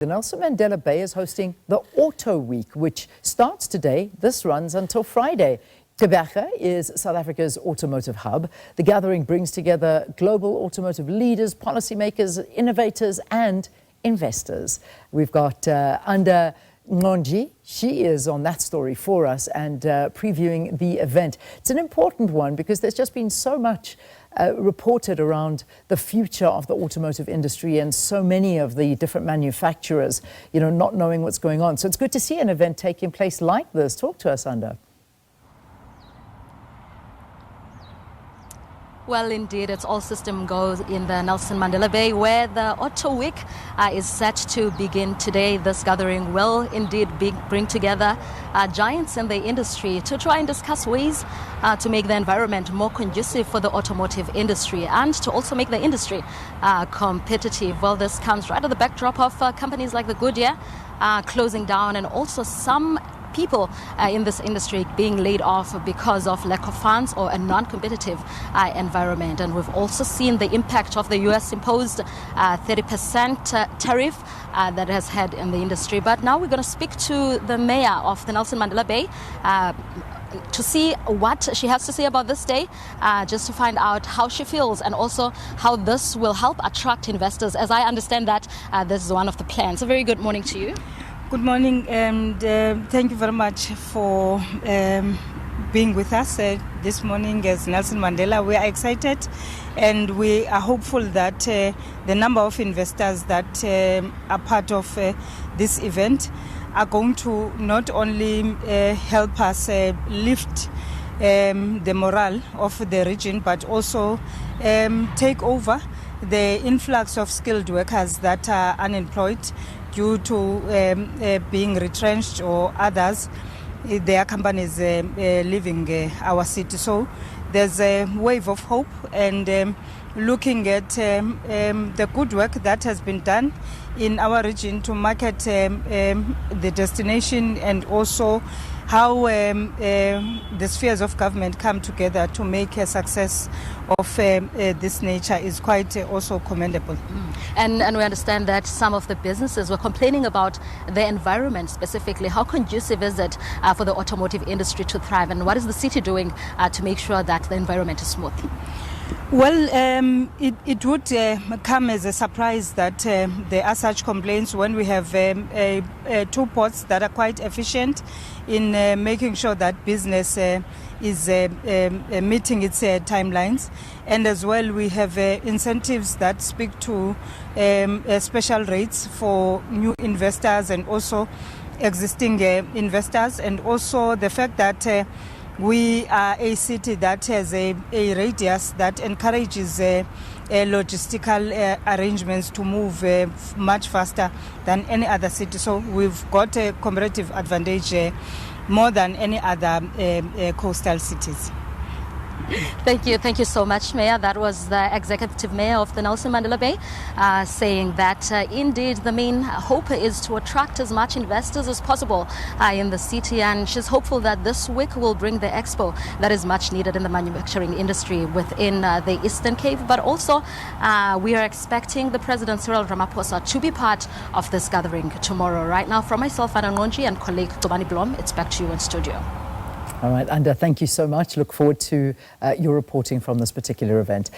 The Nelson Mandela Bay is hosting the Auto Week, which starts today. This runs until Friday. Gqeberha is South Africa's automotive hub. The gathering brings together global automotive leaders, policymakers, innovators, and investors. We've got Anda Nqonji. She is on that story for us and previewing the event. It's an important one because there's just been so much reported around the future of the automotive industry and so many of the different manufacturers, not knowing what's going on. So it's good to see an event taking place like this. Talk to us, Anda. Well, indeed, it's all system goes in the Nelson Mandela Bay, where the Auto Week is set to begin today. This gathering will indeed bring together giants in the industry to try and discuss ways to make the environment more conducive for the automotive industry and to also make the industry competitive. Well, this comes right at the backdrop of companies like the Gqeberha closing down, and also some people in this industry being laid off because of lack of funds or a non-competitive environment. And we've also seen the impact of the US imposed 30% tariff that has had in the industry. But now we're going to speak to the mayor of the Nelson Mandela Bay to see what she has to say about this day, just to find out how she feels and also how this will help attract investors. As I understand that this is one of the plans. A very good morning to you. Good morning, and thank you very much for being with us this morning as Nelson Mandela. We are excited and we are hopeful that the number of investors that are part of this event are going to not only help us lift the morale of the region, but also take over the influx of skilled workers that are unemployed due to being retrenched or others, their companies leaving our city. So there's a wave of hope, and looking at the good work that has been done in our region to market the destination, and also how the spheres of government come together to make a success of this nature is quite also commendable. And we understand that some of the businesses were complaining about the environment specifically. How conducive is it for the automotive industry to thrive, and what is the city doing to make sure that the environment is smooth? Well, it would come as a surprise that there are such complaints when we have two ports that are quite efficient in making sure that business is meeting its timelines. And as well, we have incentives that speak to special rates for new investors and also existing investors, and also the fact that we are a city that has a radius that encourages logistical arrangements to move much faster than any other city. So we've got a comparative advantage more than any other coastal cities. Thank you so much, Mayor. That was the Executive Mayor of the Nelson Mandela Bay saying that indeed the main hope is to attract as much investors as possible in the city, and she's hopeful that this week will bring the expo that is much needed in the manufacturing industry within the Eastern Cape. But also we are expecting the President Cyril Ramaphosa to be part of this gathering tomorrow. Right now, from myself, Anda Nqonji, and colleague Gqeberha, it's back to you in studio. All right, Anda, thank you so much. Look forward to your reporting from this particular event.